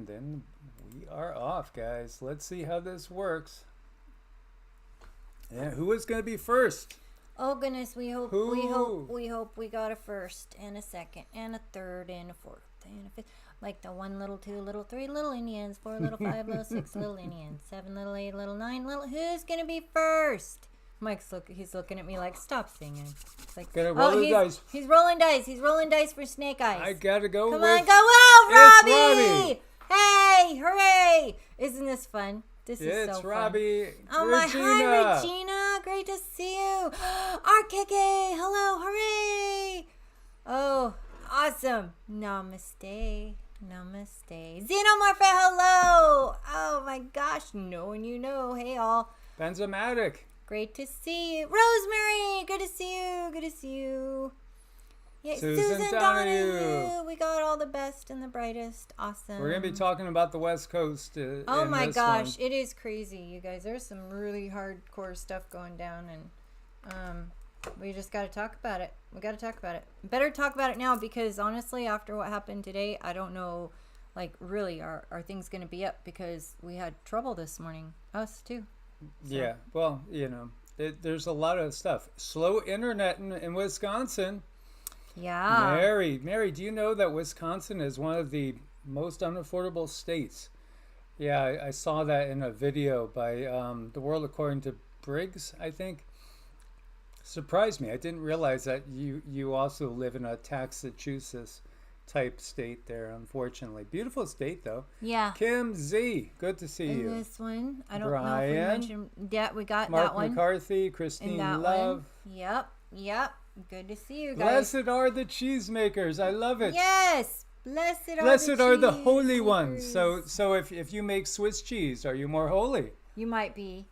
And then we are off, guys. Let's see how this works. And who is going to be first? Oh goodness, we hope we got a first and a second and a third and a fourth and a fifth. Like the 1 little 2 little 3 little Indians, 4 little 5 little 6 little Indians, 7 little 8 little 9 little. Who's gonna be first? Mike's he's looking at me like, stop singing. It's like, gotta roll the dice. He's rolling dice. He's rolling dice for snake eyes. I gotta go. Come on, go! Oh, Robbie! Hey, hooray! Isn't this fun? This is so fun. It's Robbie. Oh my, hi Regina. Great to see you. RKK, hello, hooray! Oh, awesome. Namaste. Namaste. Xenomorpha, hello! Oh my gosh, knowing you know. Hey all. Benzomatic. Great to see you. Rosemary, good to see you. Good to see you. Yeah, Susan Donahue. We got all the best and the brightest. Awesome. We're going to be talking about the West Coast. Oh my gosh, it is crazy, you guys. There's some really hardcore stuff going down, and we just got to talk about it. We got to talk about it. Better talk about it now, because honestly, after what happened today, I don't know, like, really, are things going to be up? Because we had trouble this morning. Us too. So. Yeah, well, you know, there's a lot of stuff. Slow internet in Wisconsin. Yeah. Mary, do you know that Wisconsin is one of the most unaffordable states? Yeah, I saw that in a video by The World According to Briggs, I think. Surprised me. I didn't realize that you also live in a Massachusetts type state there, unfortunately. Beautiful state, though. Yeah. Kim Z, good to see you. This one, I don't Brian, know if we mentioned. Yeah, we got Mark that one. McCarthy, Christine Love. One. Yep. Good to see you guys. Blessed are the cheesemakers. I love it. Yes. Blessed are the holy ones. So if you make Swiss cheese, are you more holy? You might be.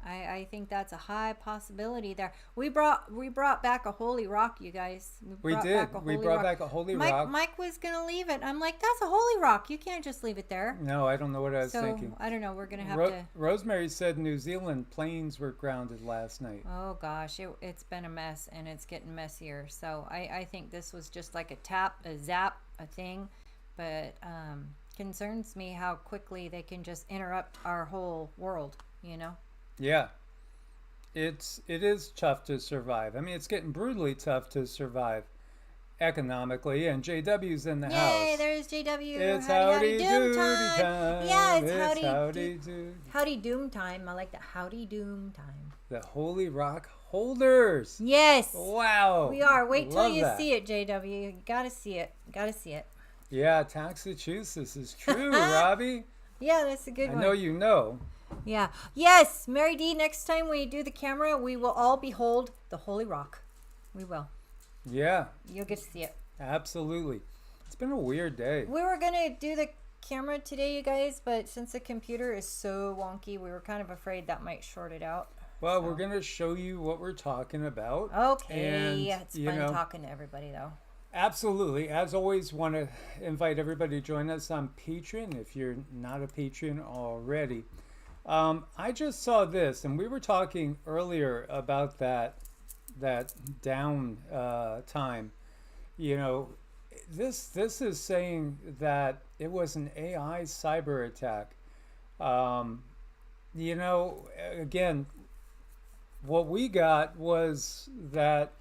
I think that's a high possibility there. We brought back a holy rock, you guys. We brought back a holy rock. Mike was gonna leave it. I'm like, that's a holy rock. You can't just leave it there. No, I don't know what I was thinking. I don't know. We're gonna have to. Rosemary said New Zealand planes were grounded last night. Oh gosh, it's been a mess, and it's getting messier. So I think this was just like a zap, a thing, but concerns me how quickly they can just interrupt our whole world, you know? Yeah. It is tough to survive. I mean, it's getting brutally tough to survive economically, and JW's in the house. Yay, there's JW. It's howdy doom time. Yeah, it's howdy doom. Howdy doom time. I like that. Howdy doom time. The holy rock holders. Yes. Wow. We are. Wait till you see it, JW. You gotta see it. Yeah, Massachusetts is true, Robbie. Yeah, that's a good one. I know you know. Yeah. Yes, Mary D, next time we do the camera, we will all behold the Holy Rock. We will. Yeah. You'll get to see it. Absolutely. It's been a weird day. We were going to do the camera today, you guys, but since the computer is so wonky, we were kind of afraid that might short it out. Well, we're going to show you what we're talking about. Okay. And, it's fun talking to everybody, though. Absolutely. As always, want to invite everybody to join us on Patreon if you're not a patron already. I just saw this, and we were talking earlier about that down time. You know, this is saying that it was an AI cyber attack. You know, again, what we got was that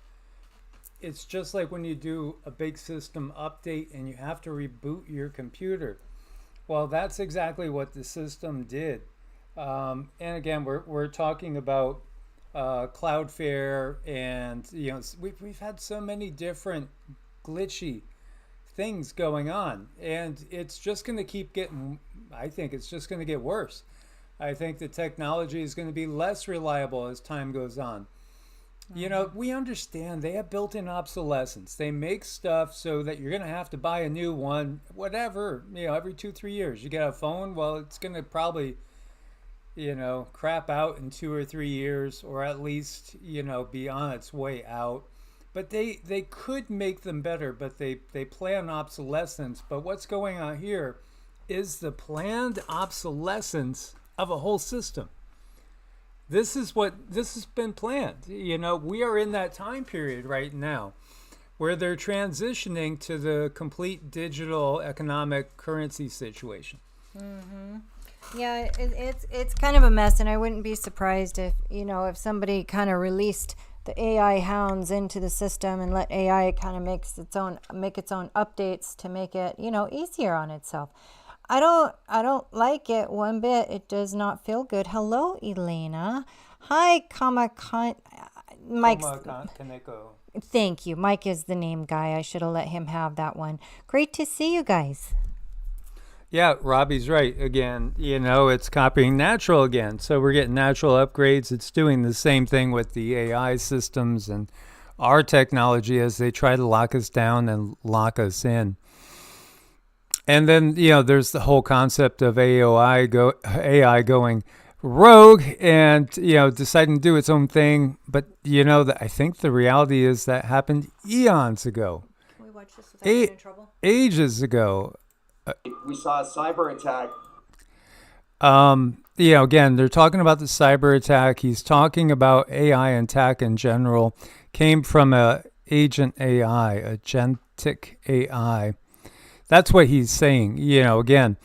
it's just like when you do a big system update and you have to reboot your computer. Well, that's exactly what the system did. And again, we're talking about Cloudflare, and you know, we've had so many different glitchy things going on, and it's just going to keep getting. I think it's just going to get worse. I think the technology is going to be less reliable as time goes on. You know, we understand they have built-in obsolescence. They make stuff so that you're going to have to buy a new one, whatever, you know, every 2-3 years. You get a phone, well, it's going to probably, you know, crap out in 2 or 3 years, or at least, you know, be on its way out. But they could make them better, but they plan obsolescence. But what's going on here is the planned obsolescence of a whole system. This has been planned. You know, we are in that time period right now where they're transitioning to the complete digital economic currency situation. Yeah, it's kind of a mess, and I wouldn't be surprised if, you know, if somebody kind of released the AI hounds into the system and let AI kind of make its own updates to make it, you know, easier on itself. I don't like it one bit. It does not feel good. Hello, Elena. Hi, Mike's. Kaneko. Thank you. Mike is the name guy. I should have let him have that one. Great to see you guys. Yeah, Robbie's right. Again, you know, it's copying natural again. So we're getting natural upgrades. It's doing the same thing with the AI systems and our technology as they try to lock us down and lock us in. And then, you know, there's the whole concept of AI going rogue and, you know, deciding to do its own thing. But, you know, I think the reality is that happened eons ago. Can we watch this without getting in trouble? Ages ago. We saw a cyber attack. You know, again, they're talking about the cyber attack. He's talking about AI attack in general. Came from a agent AI, agentic AI. That's what he's saying. You know, again,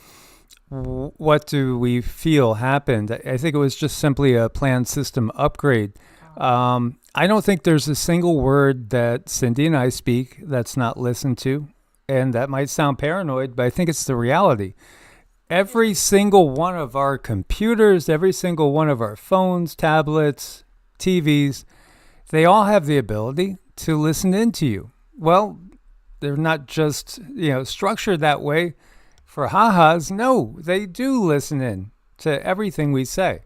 what do we feel happened? I think it was just simply a planned system upgrade. I don't think there's a single word that Cindy and I speak that's not listened to. And that might sound paranoid, but I think it's the reality. Every single one of our computers, every single one of our phones, tablets, TVs, they all have the ability to listen into you. Well, they're not just, you know, structured that way for ha-has. No, they do listen in to everything we say.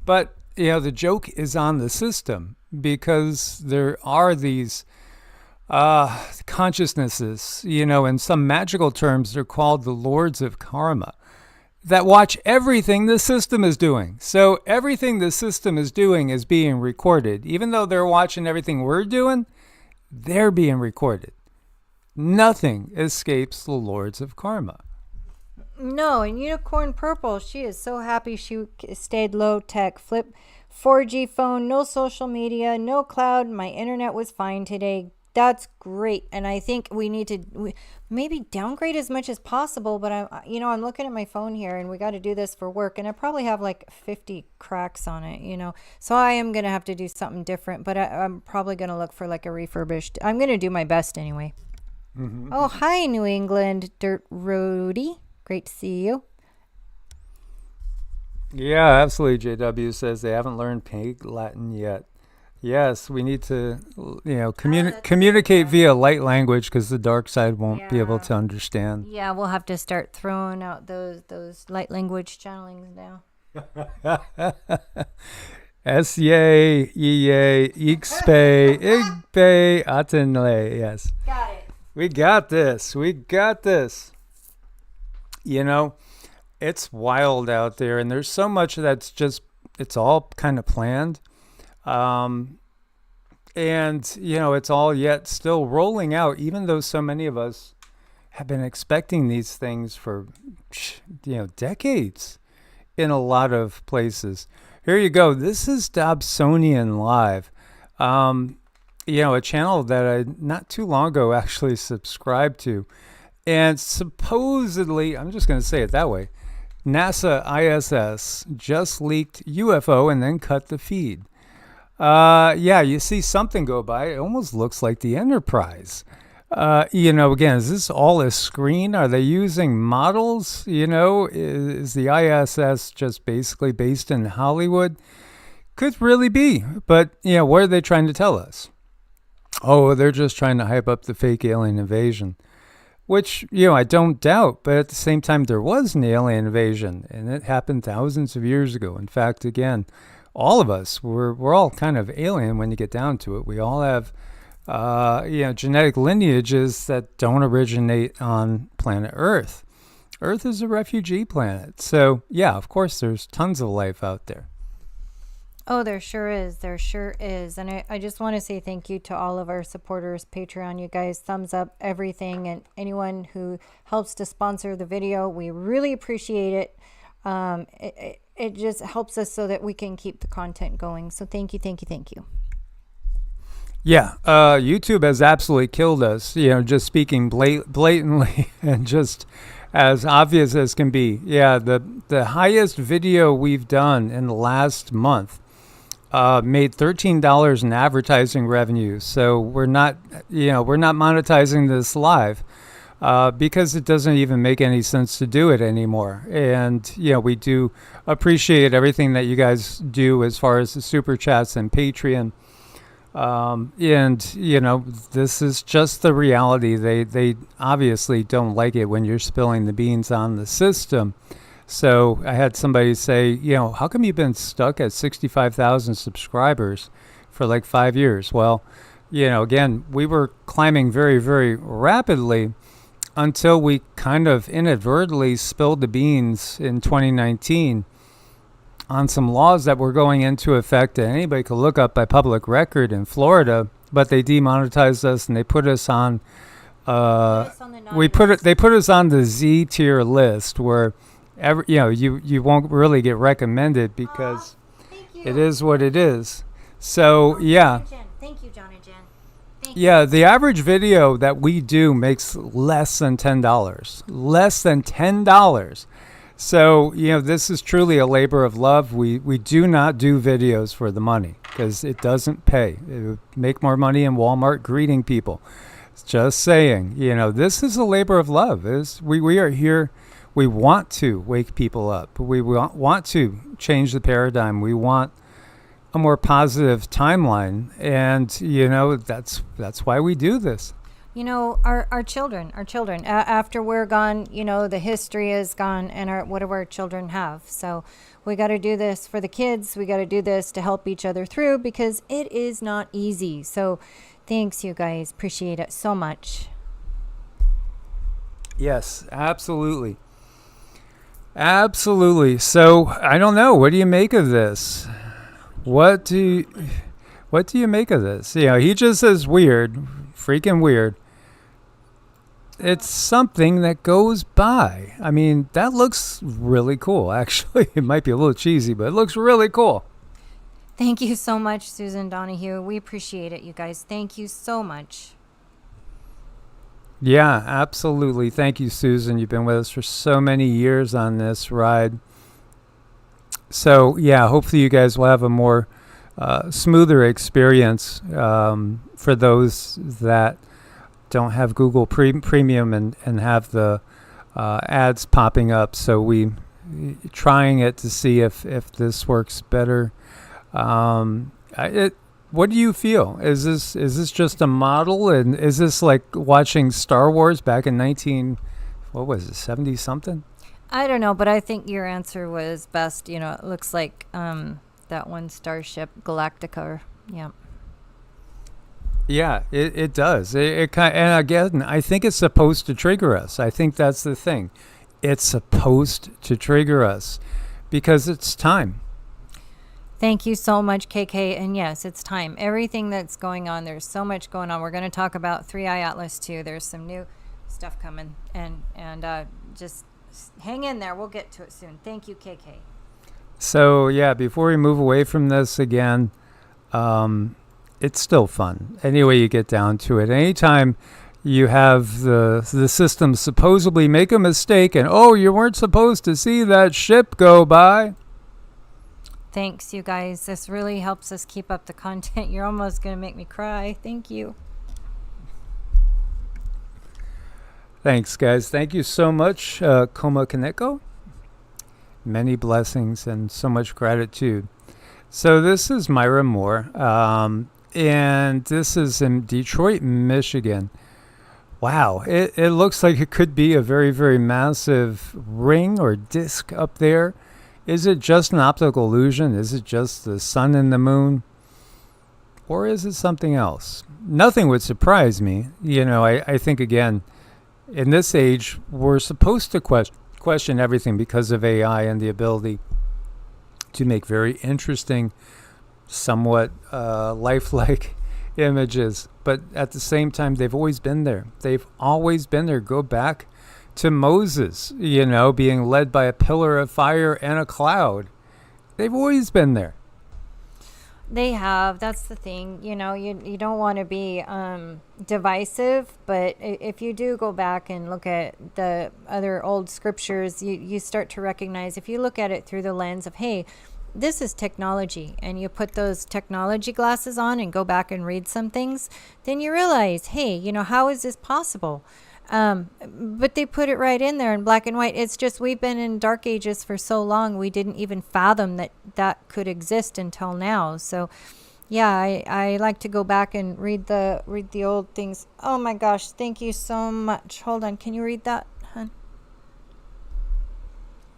But, you know, the joke is on the system because there are these consciousnesses, you know, in some magical terms, they're called the lords of karma, that watch everything the system is doing. So everything the system is doing is being recorded. Even though they're watching everything we're doing, they're being recorded. Nothing escapes the lords of karma. No, and Unicorn Purple, she is so happy she stayed low tech. Flip 4G phone, no social media, no cloud. My internet was fine today. That's great. And I think we need to maybe downgrade as much as possible. But I'm looking at my phone here and we got to do this for work. And I probably have like 50 cracks on it, you know. So I am going to have to do something different. But I'm probably going to look for like a refurbished. I'm going to do my best anyway. Mm-hmm. Oh, hi, New England Dirt Roadie. Great to see you. Yeah, absolutely. JW says they haven't learned Pig Latin yet. Yes, we need to, you know, communicate via light language because the dark side won't be able to understand. Yeah, we'll have to start throwing out those light language channelings now. S-ye, ye-ye, Ixpe, Igpe, Atenle. Yes. Got it. We got this. We got this. You know, it's wild out there, and there's so much that's just, it's all kind of planned. And, you know, it's all yet still rolling out, even though so many of us have been expecting these things for, you know, decades in a lot of places. Here you go. This is Dobsonian Live. You know, a channel that I not too long ago actually subscribed to. And supposedly, I'm just going to say it that way, NASA ISS just leaked UFO and then cut the feed. Yeah, you see something go by. It almost looks like the Enterprise. You know, again, is this all a screen? Are they using models? You know, is the ISS just basically based in Hollywood? Could really be. But, you know, what are they trying to tell us? Oh, they're just trying to hype up the fake alien invasion. Which, you know, I don't doubt. But at the same time, there was an alien invasion. And it happened thousands of years ago. In fact, again, all of us, we're all kind of alien when you get down to it. We all have, you know, genetic lineages that don't originate on planet Earth. Earth is a refugee planet. So, yeah, of course, there's tons of life out there. Oh, there sure is. There sure is. And I just want to say thank you to all of our supporters, Patreon, you guys, thumbs up, everything, and anyone who helps to sponsor the video. We really appreciate it. It just helps us so that we can keep the content going. So thank you, thank you, thank you. Yeah, YouTube has absolutely killed us. Just speaking blatantly and just as obvious as can be. Yeah, the highest video we've done in the last month made $13 in advertising revenue. So we're not monetizing this live because it doesn't even make any sense to do it anymore. And we do appreciate everything that you guys do as far as the super chats and Patreon. And this is just the reality. They obviously don't like it when you're spilling the beans on the system. So I had somebody say, how come you've been stuck at 65,000 subscribers for like 5 years? Well, again, we were climbing very, very rapidly until we kind of inadvertently spilled the beans in 2019 on some laws that were going into effect that anybody could look up by public record in Florida, but they demonetized us and they put us on. They put us on the Z tier list where, you won't really get recommended because it is what it is. So yeah. Thank you, John and Jen. Yeah, the average video that we do makes less than $10. Less than $10. So, this is truly a labor of love. We do not do videos for the money because it doesn't pay. It would make more money in Walmart greeting people. Just saying, this is a labor of love. We are here. We want to wake people up. We want to change the paradigm. We want a more positive timeline. And, that's why we do this. Our children, after we're gone, the history is gone, and what do our children have? So we got to do this for the kids. We got to do this to help each other through because it is not easy. So thanks, you guys. Appreciate it so much. Yes, absolutely. Absolutely. So I don't know. What do you make of this? What do you make of this? He just says weird, freaking weird. It's something that goes by. I mean, that looks really cool, actually. It might be a little cheesy, but it looks really cool. Thank you so much, Susan Donahue. We appreciate it, you guys. Thank you so much. Yeah, absolutely. Thank you, Susan. You've been with us for so many years on this ride. So, yeah, hopefully you guys will have a more smoother experience for those that don't have Google Premium and have the ads popping up. So we trying it to see if this works better. What do you feel? Is this just a model, and is this like watching Star Wars back in 70 something? I don't know, but I think your answer was best. It looks like that one starship, Galactica. Yeah. Yeah, it does. It kind of, and again, I think it's supposed to trigger us. I think that's the thing. It's supposed to trigger us because it's time. Thank you so much, KK. And yes, it's time. Everything that's going on, there's so much going on. We're going to talk about 3i Atlas too. There's some new stuff coming, and just hang in there. We'll get to it soon. Thank you, KK. So yeah, before we move away from this again, it's still fun. Anyway, you get down to it. Anytime you have the system supposedly make a mistake and, you weren't supposed to see that ship go by. Thanks, you guys. This really helps us keep up the content. You're almost going to make me cry. Thank you. Thanks, guys. Thank you so much, Koma Kaneko. Many blessings and so much gratitude. So this is Myra Moore. And this is in Detroit, Michigan. Wow, it looks like it could be a very, very massive ring or disc up there. Is it just an optical illusion? Is it just the sun and the moon? Or is it something else? Nothing would surprise me. I think, again, in this age, we're supposed to question everything because of AI and the ability to make very interesting, somewhat lifelike images. But at the same time, they've always been there. They've always been there. Go back to Moses, being led by a pillar of fire and a cloud. They've always been there. They have. That's the thing. You know, you don't want to be divisive, but if you do go back and look at the other old scriptures, you start to recognize, if you look at it through the lens of, hey, this is technology, and you put those technology glasses on and go back and read some things, then you realize, hey, you know, how is this possible? But they put it right in there in black and white. It's just, we've been in dark ages for so long, we didn't even fathom that could exist until now. So yeah, I like to go back and read the old things. Oh my gosh, thank you so much. Hold on, can you read that, hon?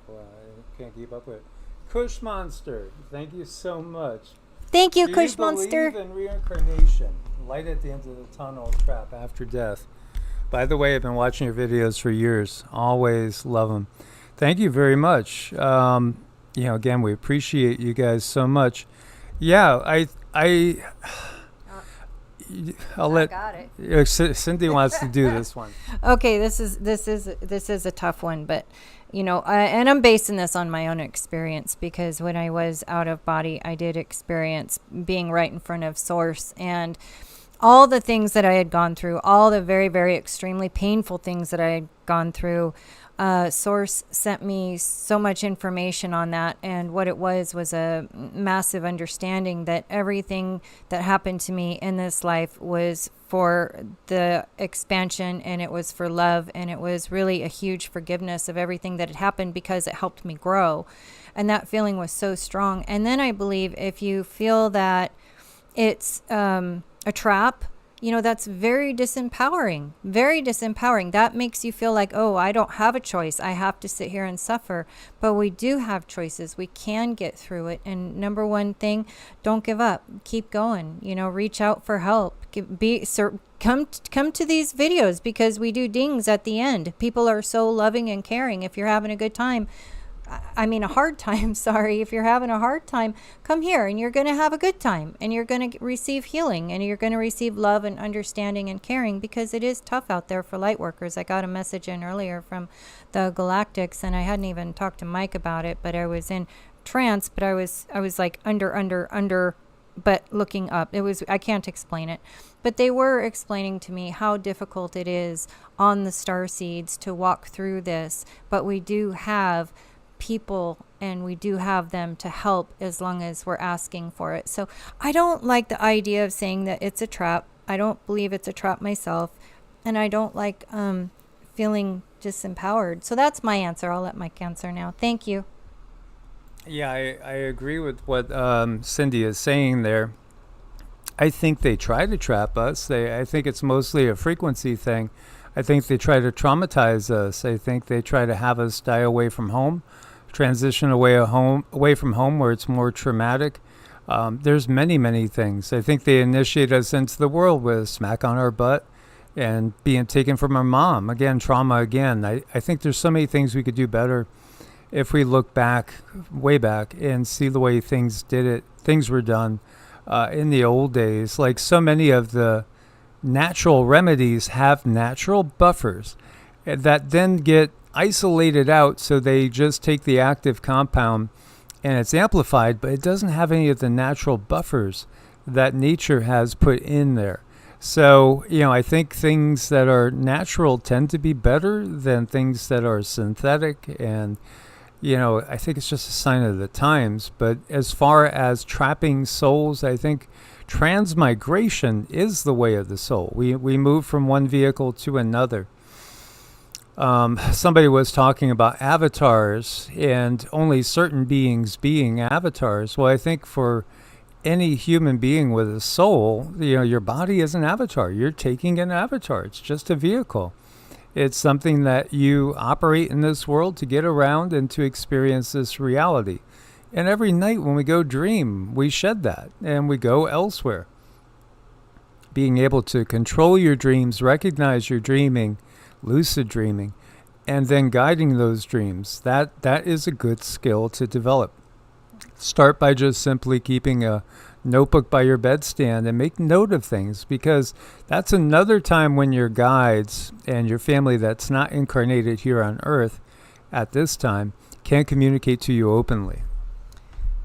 Well, I can't keep up with it. Kush Monster, thank you so much. Thank you, Do Kush you Monster. believe in reincarnation, light at the end of the tunnel, trap after death? By the way, I've been watching your videos for years. Always love them. Thank you very much. You know, again, we appreciate you guys so much. Yeah, I'll let got it. Cindy wants to do this one. Okay, this is a tough one, but you know, and I'm basing this on my own experience, because when I was out of body, I did experience being right in front of Source, and all the things that I had gone through, all the very, very extremely painful things that I had gone through. Source sent me so much information on that, and what it was a massive understanding that everything that happened to me in this life was for the expansion, and it was for love, and it was really a huge forgiveness of everything that had happened, because it helped me grow. And that feeling was so strong. And then I believe if you feel that it's a trap, you know, that's very disempowering, very disempowering. That makes you feel like, oh, I don't have a choice. I have to sit here and suffer. But we do have choices. We can get through it. And number one thing, don't give up. Keep going. You know, reach out for help. Come to these videos, because we do dings at the end. People are so loving and caring. If you're having a good time, I mean, a hard time, sorry. If you're having a hard time, come here and you're going to have a good time, and you're going to receive healing, and you're going to receive love and understanding and caring, because it is tough out there for light workers. I got a message in earlier from the Galactics, and I hadn't even talked to Mike about it, but I was in trance, but I was like under, but looking up. I can't explain it, but they were explaining to me how difficult it is on the starseeds to walk through this, but we do have people, and we do have them to help as long as we're asking for it. So I don't like the idea of saying that it's a trap. I don't believe it's a trap myself, and I don't like feeling disempowered. So that's my answer. I'll let Mike answer now. Thank you. Yeah, I agree with what Cindy is saying there. I think they try to trap us. I think it's mostly a frequency thing. I think they try to traumatize us. I think they try to have us die away from home, transition away from home where it's more traumatic. There's many things. I think they initiate us into the world with a smack on our butt and being taken from our mom. Again, trauma again. I think there's so many things we could do better if we look back, way back, and see the way things were done in the old days. Like so many of the natural remedies have natural buffers that then get isolated out, so they just take the active compound and it's amplified, but it doesn't have any of the natural buffers that nature has put in there. So, you know, I think things that are natural tend to be better than things that are synthetic, and, you know, I think it's just a sign of the times. But as far as trapping souls, I think transmigration is the way of the soul. We move from one vehicle to another. Somebody was talking about avatars and only certain beings being avatars. Well, I think for any human being with a soul, you know, your body is an avatar. You're taking an avatar. It's just a vehicle. It's something that you operate in this world to get around and to experience this reality. And every night when we go dream, we shed that and we go elsewhere. Being able to control your dreams, recognize your dreaming, lucid dreaming, and then guiding those dreams. That is a good skill to develop. Start by just simply keeping a notebook by your bedstand and make note of things, because that's another time when your guides and your family that's not incarnated here on Earth at this time can communicate to you openly.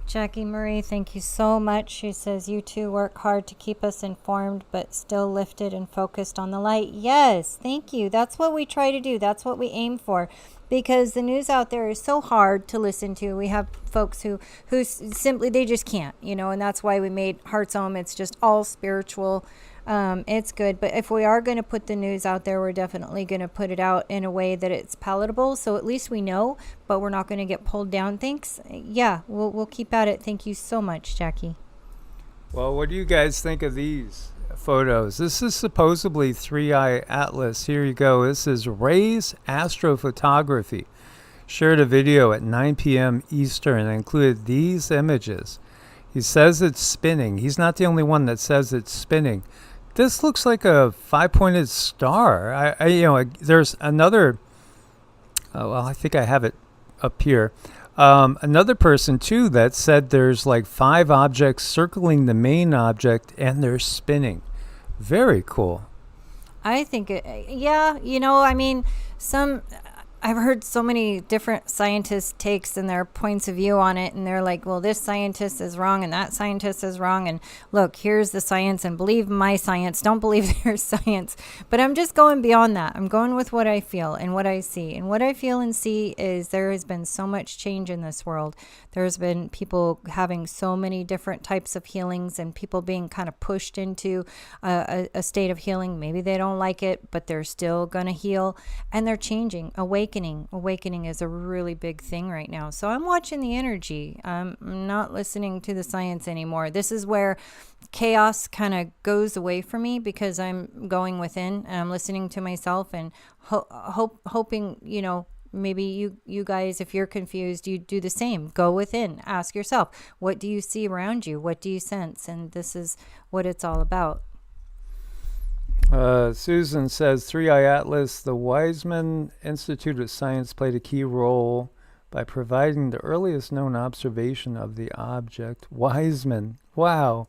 Jackie Marie, thank you so much. She says, you two work hard to keep us informed, but still lifted and focused on the light. Yes, thank you. That's what we try to do. That's what we aim for. Because the news out there is so hard to listen to. We have folks who simply, they just can't, and that's why we made Heart's Home. It's just all spiritual. It's good. But if we are going to put the news out there, we're definitely going to put it out in a way that it's palatable. So at least we know, but we're not going to get pulled down. Thanks. Yeah, we'll keep at it. Thank you so much, Jackie. Well, what do you guys think of these photos? This is supposedly 3-Eye Atlas. Here you go. This is Ray's Astrophotography. Shared a video at 9 p.m. Eastern and included these images. He says it's spinning. He's not the only one that says it's spinning. This looks like a 5-pointed star. There's another. Oh, well, I think I have it up here. Another person too that said there's like 5 objects circling the main object and they're spinning. Very cool. I think, I've heard so many different scientists' takes and their points of view on it, and they're like, well, this scientist is wrong and that scientist is wrong, and look, here's the science, and believe my science, don't believe their science. But I'm just going beyond that. I'm going with what I feel and what I see. And what I feel and see is there has been so much change in this world. There's been people having so many different types of healings and people being kind of pushed into a state of healing. Maybe they don't like it, but they're still going to heal, and they're changing, awakening. Awakening is a really big thing right now. So I'm watching the energy. I'm not listening to the science anymore. This is where chaos kind of goes away from me because I'm going within and I'm listening to myself and hoping, maybe you guys, if you're confused, you do the same. Go within. Ask yourself, what do you see around you? What do you sense? And this is what it's all about. Susan says, 3-Eye Atlas, the Weizmann Institute of Science played a key role by providing the earliest known observation of the object. Weizmann. Wow.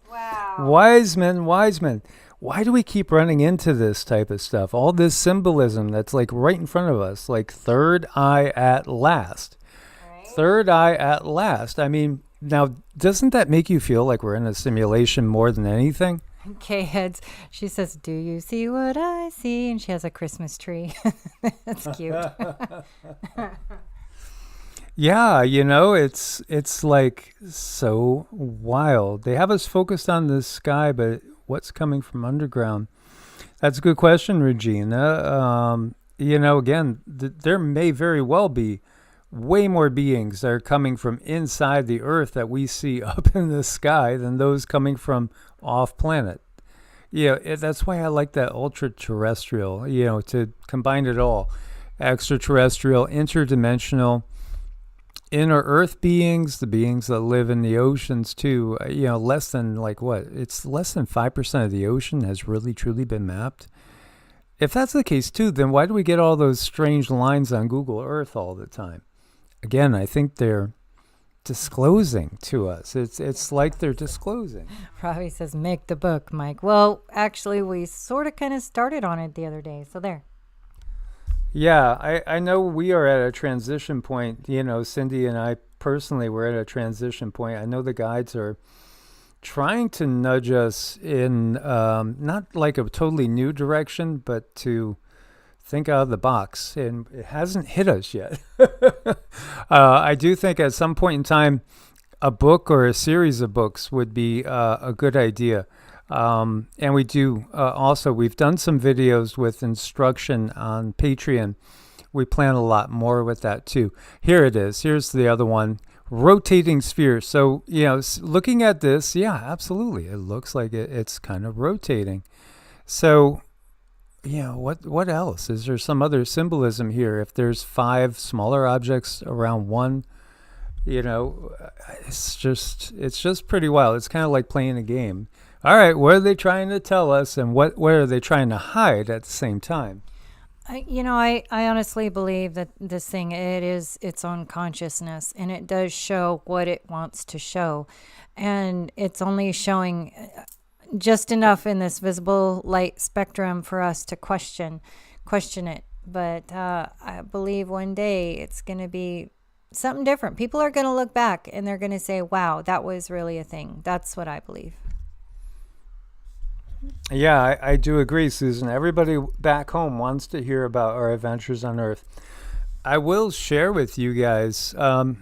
Weizmann. Why do we keep running into this type of stuff? All this symbolism that's like right in front of us, like third eye at last. Right. Third eye at last. I mean, now, doesn't that make you feel like we're in a simulation more than anything? K-Heads, she says, do you see what I see? And she has a Christmas tree. That's cute. Yeah, it's like so wild. They have us focused on the sky, but what's coming from underground? That's a good question, Regina. Again, there may very well be way more beings that are coming from inside the earth that we see up in the sky than those coming from off planet. That's why I like that ultra-terrestrial, to combine it all. Extraterrestrial, interdimensional, inner earth beings, the beings that live in the oceans too. Less than it's less than 5% of the ocean has really truly been mapped. If that's the case too, then why do we get all those strange lines on Google Earth all the time? Again, I think they're disclosing to us. It's like they're disclosing. Robbie says, make the book, Mike. Well, actually, we sort of kind of started on it the other day. So there. Yeah, I know we are at a transition point. Cindy and I personally, we're at a transition point. I know the guides are trying to nudge us in not like a totally new direction, but to think out of the box, and it hasn't hit us yet. I do think at some point in time, a book or a series of books would be a good idea. And we do also, we've done some videos with instruction on Patreon. We plan a lot more with that too. Here it is. Here's the other one. Rotating sphere. So, looking at this, yeah, absolutely. It looks like it's kind of rotating. So, what else? Is there some other symbolism here? If there's 5 smaller objects around one, it's just pretty wild. It's kind of like playing a game. All right, what are they trying to tell us, and what are they trying to hide at the same time? I honestly believe that this thing, it is its own consciousness, and it does show what it wants to show, and it's only showing just enough in this visible light spectrum for us to question it. But I believe one day it's going to be something different. People are going to look back and they're going to say, wow, that was really a thing. That's what I believe. Yeah, I do agree, Susan. Everybody back home wants to hear about our adventures on Earth. I will share with you guys a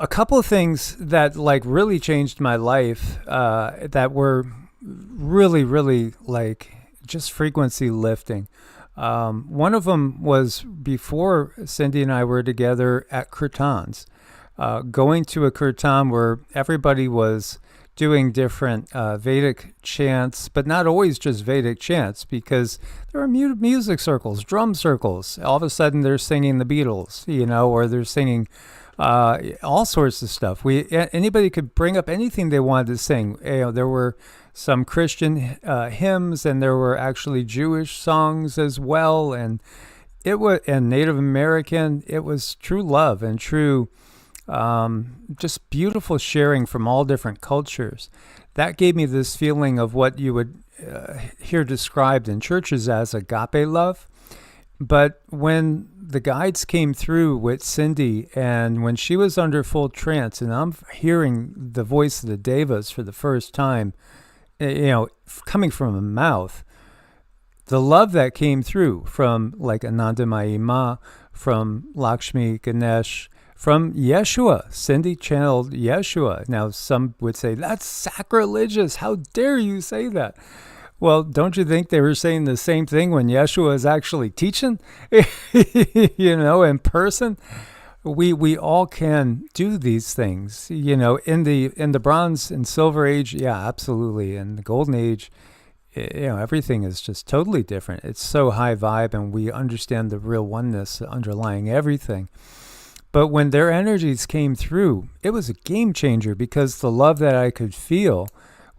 couple of things that like really changed my life that were really, really like just frequency lifting. One of them was before Cindy and I were together at kirtans, going to a kirtan where everybody was doing different Vedic chants, but not always just Vedic chants, because there are music circles, drum circles. All of a sudden they're singing the Beatles, or they're singing all sorts of stuff. Anybody could bring up anything they wanted to sing. There were some Christian hymns, and there were actually Jewish songs as well, and Native American. It was true love and true, just beautiful sharing from all different cultures. That gave me this feeling of what you would hear described in churches as agape love. But when the guides came through with Cindy, and when she was under full trance, and I'm hearing the voice of the devas for the first time, coming from a mouth, the love that came through from like Anandamayi Ma, from Lakshmi Ganesh, from Yeshua. Cindy channeled Yeshua. Now, some would say, that's sacrilegious. How dare you say that? Well, don't you think they were saying the same thing when Yeshua is actually teaching, in person? We all can do these things, in the Bronze and Silver Age. Yeah, absolutely. In the Golden Age, everything is just totally different. It's so high vibe, and we understand the real oneness underlying everything. But when their energies came through, it was a game changer, because the love that I could feel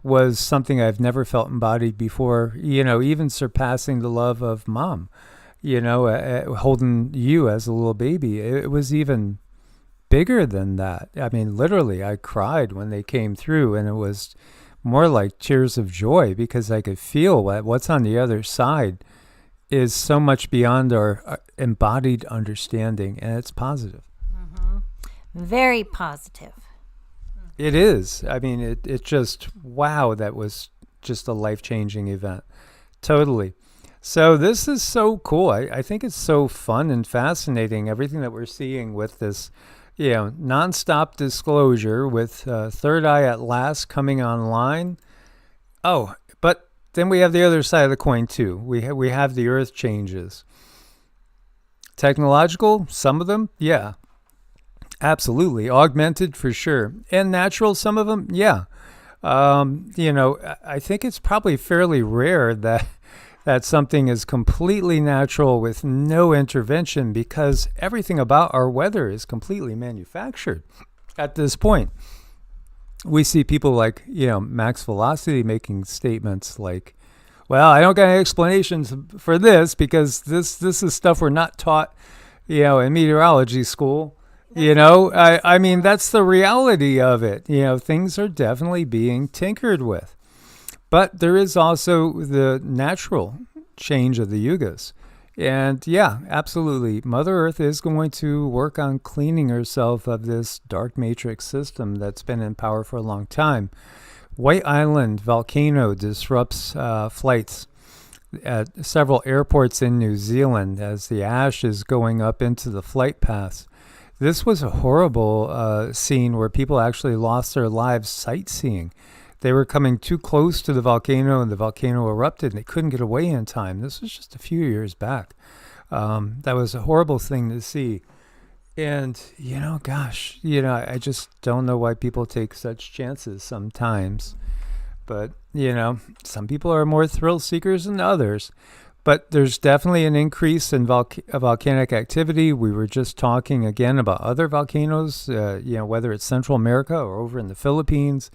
was something I've never felt embodied before, even surpassing the love of mom, holding you as a little baby. It was even bigger than that. I mean, literally, I cried when they came through, and it was more like tears of joy, because I could feel what's on the other side is so much beyond our embodied understanding, and it's positive. Mm-hmm. Very positive. It is. I mean, it just, wow, that was just a life-changing event. Totally. So this is so cool. I think it's so fun and fascinating, everything that we're seeing with this, nonstop disclosure, with Third Eye at last coming online. Oh, but then we have the other side of the coin too. We have the earth changes. Technological, some of them, yeah. Absolutely. Augmented for sure. And natural, some of them, yeah. I think it's probably fairly rare that something is completely natural with no intervention, because everything about our weather is completely manufactured at this point. We see people like, Max Velocity making statements like, well, I don't got any explanations for this, because this is stuff we're not taught, in meteorology school. I mean, that's the reality of it. Things are definitely being tinkered with. But there is also the natural change of the Yugas. And yeah, absolutely. Mother Earth is going to work on cleaning herself of this dark matrix system that's been in power for a long time. White Island volcano disrupts flights at several airports in New Zealand as the ash is going up into the flight paths. This was a horrible scene where people actually lost their lives sightseeing. They were coming too close to the volcano, and the volcano erupted, and they couldn't get away in time. This was just a few years back. That was a horrible thing to see. And, I just don't know why people take such chances sometimes. But, some people are more thrill seekers than others. But there's definitely an increase in volcanic activity. We were just talking again about other volcanoes, whether it's Central America or over in the Philippines.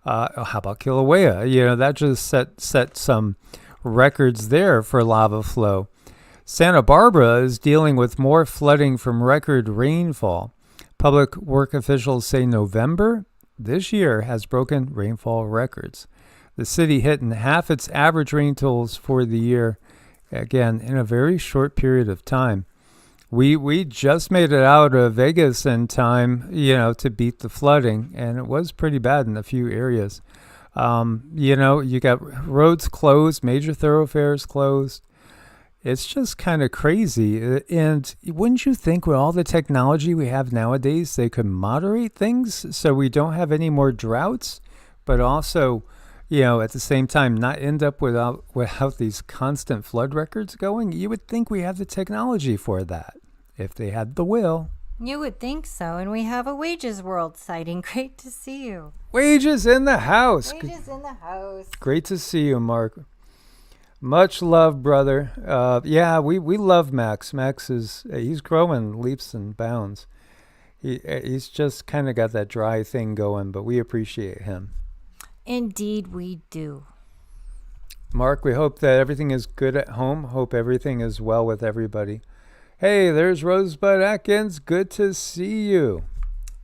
How about Kilauea? That just set some records there for lava flow. Santa Barbara is dealing with more flooding from record rainfall. Public work officials say November this year has broken rainfall records. The city hitting half its average rain totals for the year, again, in a very short period of time. We just made it out of Vegas in time, to beat the flooding, and it was pretty bad in a few areas. You got roads closed, major thoroughfares closed. It's just kind of crazy. And wouldn't you think with all the technology we have nowadays, they could moderate things so we don't have any more droughts, but also, at the same time, not end up without these constant flood records going? You would think we have the technology for that if they had the will. You would think so. And we have a Wages World sighting. Great to see you. Wages in the house. Wages in the house. Great to see you, Mark. Much love, brother. We love Max. Max he's growing leaps and bounds. He's just kind of got that dry thing going, but we appreciate him. Indeed, we do. Mark, we hope that everything is good at home. Hope everything is well with everybody. Hey, there's Rosebud Atkins. Good to see you.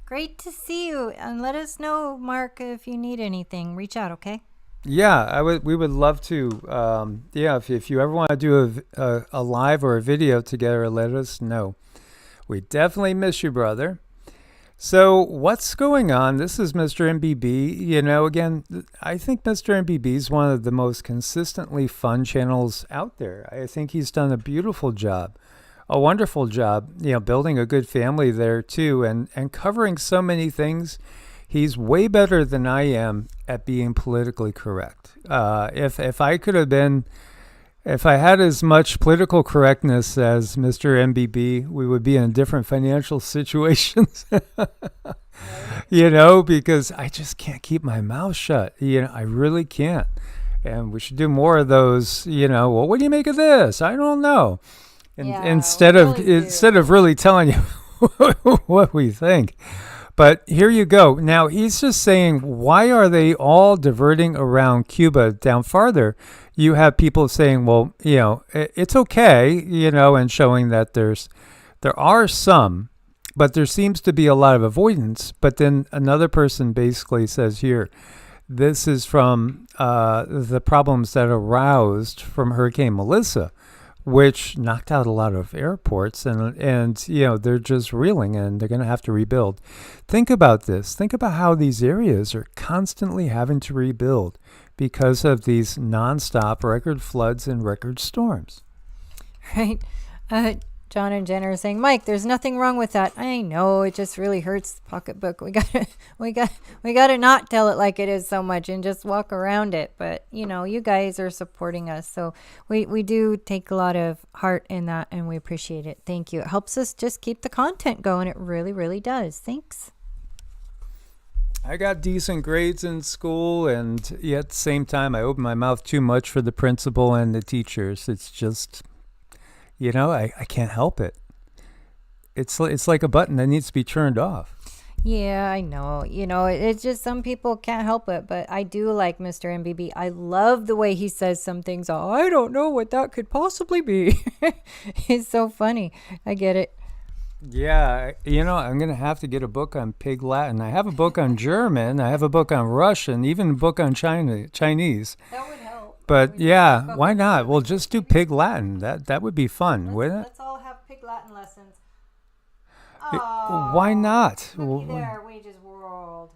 Great to see you. And let us know, Mark, if you need anything. Reach out, okay? Yeah, we would love to. If you ever want to do a live or a video together, let us know. We definitely miss you, brother. So what's going on? This is Mr. MBB. Again, I think Mr. MBB is one of the most consistently fun channels out there. I think he's done a beautiful job, a wonderful job, building a good family there too, and covering so many things. He's way better than I am at being politically correct. If I had as much political correctness as Mr. MBB, we would be in different financial situations. Because I just can't keep my mouth shut. I really can't. And we should do more of those. Well, what do you make of this? I don't know. Instead of really telling you what we think. But here you go. Now, he's just saying, why are they all diverting around Cuba down farther? You have people saying, well, it's okay, and showing that there are some, but there seems to be a lot of avoidance. But then another person basically says here, this is from the problems that aroused from Hurricane Melissa, which knocked out a lot of airports, and they're just reeling, and they're going to have to rebuild. Think about this. Think about how these areas are constantly having to rebuild because of these nonstop record floods and record storms. Right. John and Jen are saying, Mike, there's nothing wrong with that. I know, it just really hurts the pocketbook. We gotta not tell it like it is so much and just walk around it. But you guys are supporting us, so we do take a lot of heart in that, and we appreciate it. Thank you. It helps us just keep the content going. It really, really does. Thanks. I got decent grades in school, and yet at the same time, I open my mouth too much for the principal and the teachers. It's just, I can't help it. It's like a button that needs to be turned off. Yeah, I know. It's just some people can't help it, but I do like Mr. MBB. I love the way he says some things. I don't know what that could possibly be. It's so funny. I get it. Yeah, I'm going to have to get a book on Pig Latin. I have a book on German. I have a book on Russian, even a book on Chinese. That would help. But yeah, why not? We'll just do Pig Latin. That would be fun, wouldn't it? Let's all have Pig Latin lessons. Why not? There, Wages World.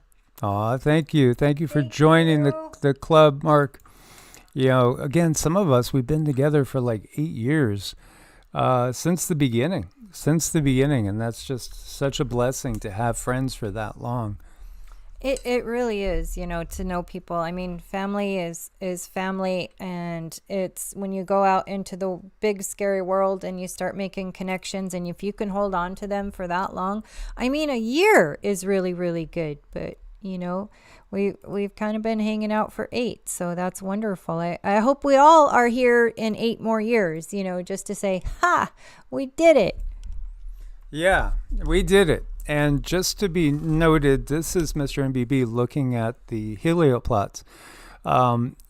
Oh, thank you. Thank you for joining the club, Mark. Again, some of us, we've been together for like 8 years, since the beginning, and that's just such a blessing to have friends for that long. It really is, to know people. I mean, family is family, and it's when you go out into the big, scary world and you start making connections, and if you can hold on to them for that long, I mean, a year is really, really good. But, we've kind of been hanging out for 8, so that's wonderful. I hope we all are here in 8 more years, just to say, we did it. Yeah, we did it. And just to be noted, this is Mr. MBB looking at the helioplots.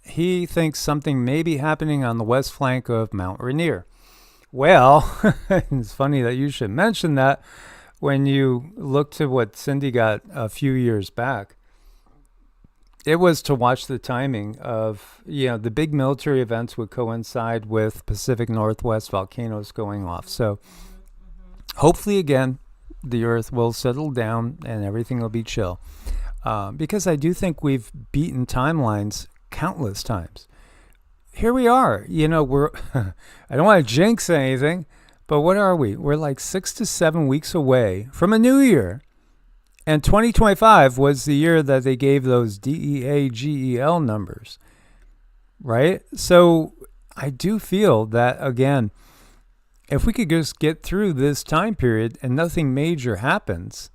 He thinks something may be happening on the west flank of Mount Rainier. Well, it's funny that you should mention that when you look to what Cindy got a few years back. It was to watch the timing of, the big military events would coincide with Pacific Northwest volcanoes going off. So hopefully, again, the Earth will settle down and everything will be chill. Because I do think we've beaten timelines countless times. Here we are. We're, I don't want to jinx anything, but what are we? We're like 6 to 7 weeks away from a new year. And 2025 was the year that they gave those DEAGEL numbers, right? So I do feel that, again, if we could just get through this time period and nothing major happens,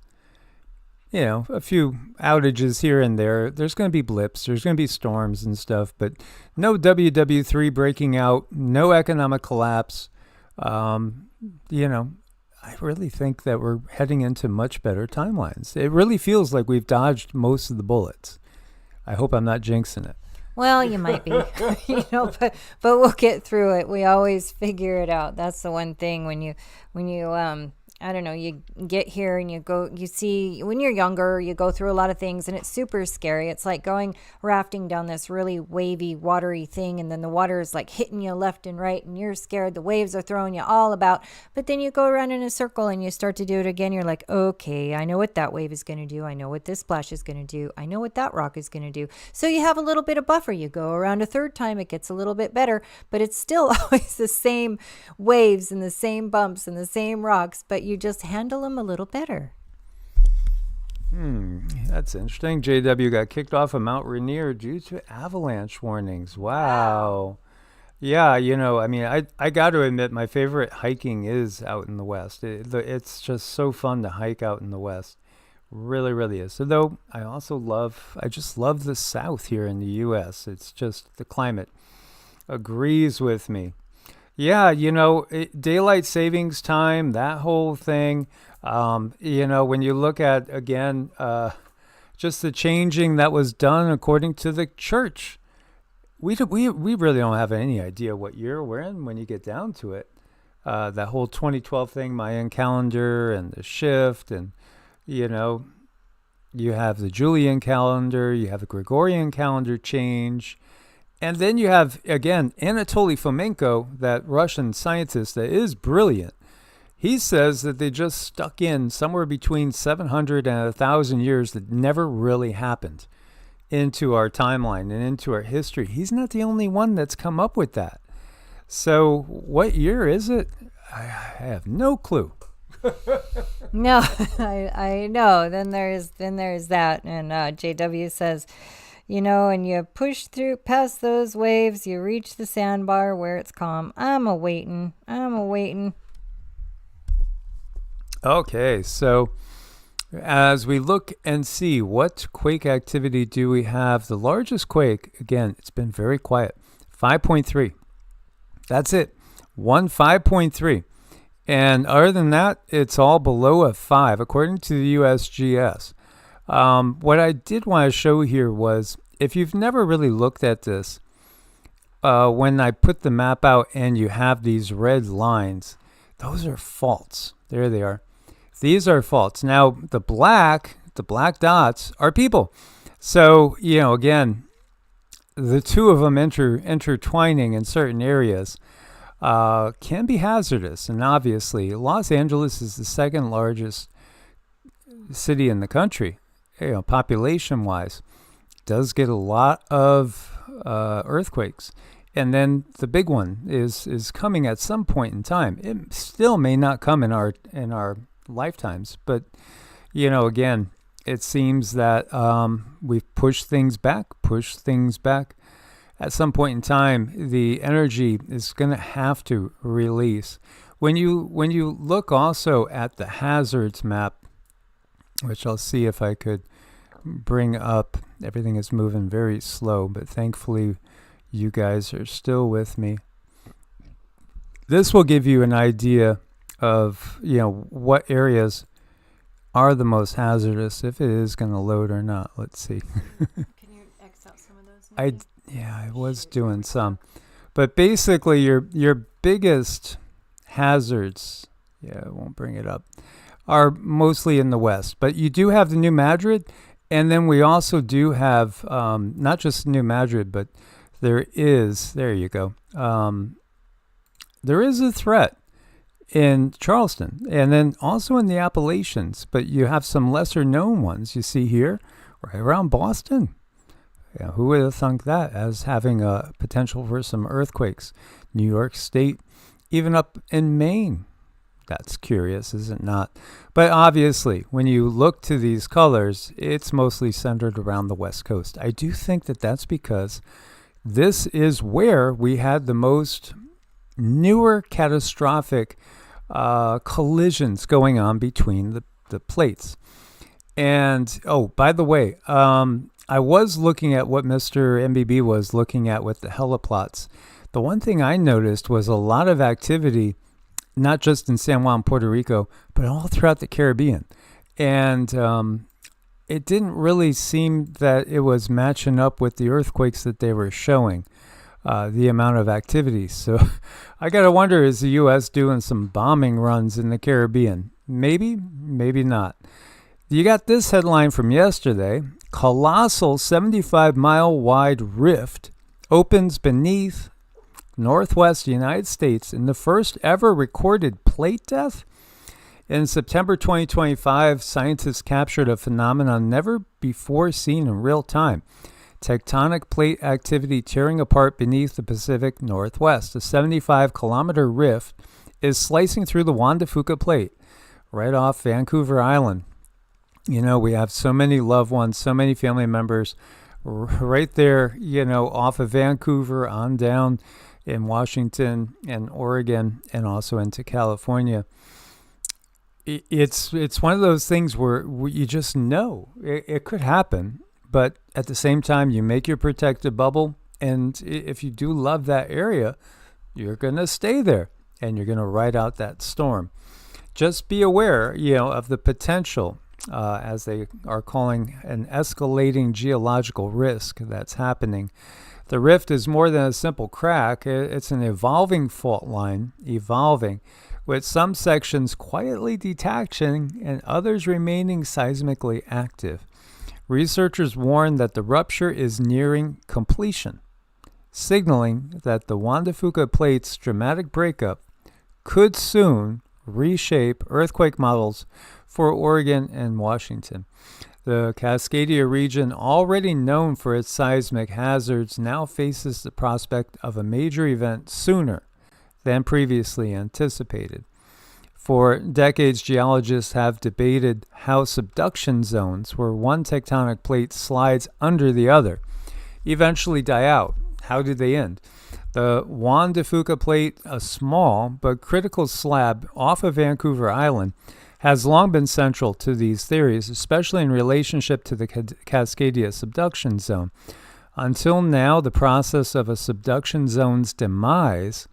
a few outages here and there, there's going to be blips, there's going to be storms and stuff, but no WW3 breaking out, no economic collapse. I really think that we're heading into much better timelines. It really feels like we've dodged most of the bullets. I hope I'm not jinxing it. Well, you might be, but we'll get through it. We always figure it out. That's the one thing when you I don't know, you get here and you see, when you're younger, you go through a lot of things and it's super scary. It's like going rafting down this really wavy, watery thing, and then the water is like hitting you left and right and you're scared. The waves are throwing you all about. But then you go around in a circle and you start to do it again. You're like, okay, I know what that wave is going to do. I know what this splash is going to do. I know what that rock is going to do. So you have a little bit of buffer. You go around a third time, it gets a little bit better, but it's still always the same waves and the same bumps and the same rocks, but you just handle them a little better. That's interesting. JW got kicked off of Mount Rainier due to avalanche warnings. Wow. Yeah, I got to admit, my favorite hiking is out in the West. It's just so fun to hike out in the West. Really, really is. So, though, I just love the South here in the U.S. It's just the climate agrees with me. Yeah, daylight savings time, that whole thing. When you look at, again, just the changing that was done according to the church, we really don't have any idea what year we're in when you get down to it. That whole 2012 thing, Mayan calendar and the shift, and, you have the Julian calendar, you have the Gregorian calendar change. And then you have, again, Anatoly Fomenko, that Russian scientist that is brilliant. He says that they just stuck in somewhere between 700 and 1,000 years that never really happened into our timeline and into our history. He's not the only one that's come up with that. So what year is it? I have no clue. No, I know. Then there's that. And JW says, and you push through past those waves, you reach the sandbar where it's calm. I'm a-waiting. Okay, so as we look and see what quake activity do we have, the largest quake, again, it's been very quiet, 5.3. That's it, 5.3. And other than that, it's all below a 5, according to the USGS. What I did want to show here was, if you've never really looked at this, when I put the map out and you have these red lines, those are faults. There they are. These are faults. Now, the black dots are people. So, again, the two of them intertwining in certain areas can be hazardous. And obviously, Los Angeles is the second largest city in the country, population-wise. Does get a lot of earthquakes. And then the big one is coming at some point in time. It still may not come in our lifetimes, but again, it seems that we've pushed things back. At some point in time, the energy is going to have to release. When you look also at the hazards map, which I'll see if I could bring up. Everything is moving very slow, but thankfully you guys are still with me. This will give you an idea of what areas are the most hazardous, if it is going to load or not. Let's see. Can you X out some of those? I was doing some, but basically your biggest hazards, I won't bring it up, are mostly in the west. But you do have the New Madrid, and then we also do have not just New Madrid, but there you go. There is a threat in Charleston, and then also in the Appalachians. But you have some lesser known ones you see here, right around Boston. Yeah, who would have thunk that as having a potential for some earthquakes? New York State, even up in Maine. That's curious, is it not? But obviously, when you look to these colors, it's mostly centered around the West Coast. I do think that that's because this is where we had the most newer catastrophic collisions going on between the plates. And, oh, by the way, I was looking at what Mr. MBB was looking at with the heliplots. The one thing I noticed was a lot of activity, not just in San Juan, Puerto Rico, but all throughout the Caribbean. And it didn't really seem that it was matching up with the earthquakes that they were showing, the amount of activity. So I got to wonder, is the U.S. doing some bombing runs in the Caribbean? Maybe, maybe not. You got this headline from yesterday. Colossal 75-mile-wide rift opens beneath Northwest United States in the first ever recorded plate death. In September 2025, scientists captured a phenomenon never before seen in real time. Tectonic plate activity tearing apart beneath the Pacific Northwest. A 75-kilometer rift is slicing through the Juan de Fuca plate, right off Vancouver Island. You know, we have so many loved ones, so many family members right there, you know, off of Vancouver on down in Washington and Oregon and also into California. It's one of those things where you just know it could happen, but at the same time, you make your protective bubble, and if you do love that area, you're going to stay there, and you're going to ride out that storm. Just be aware, you know, of the potential, as they are calling an escalating geological risk that's happening. The rift is more than a simple crack. It's an evolving fault line, with some sections quietly detaching and others remaining seismically active. Researchers warn that the rupture is nearing completion, signaling that the Juan de Fuca plate's dramatic breakup could soon reshape earthquake models for Oregon and Washington. The Cascadia region, already known for its seismic hazards, now faces the prospect of a major event sooner than previously anticipated. For decades, geologists have debated how subduction zones, where one tectonic plate slides under the other, eventually die out. How do they end? The Juan de Fuca plate, a small but critical slab off of Vancouver Island, has long been central to these theories, especially in relationship to the Cascadia subduction zone. Until now, the process of a subduction zone's demise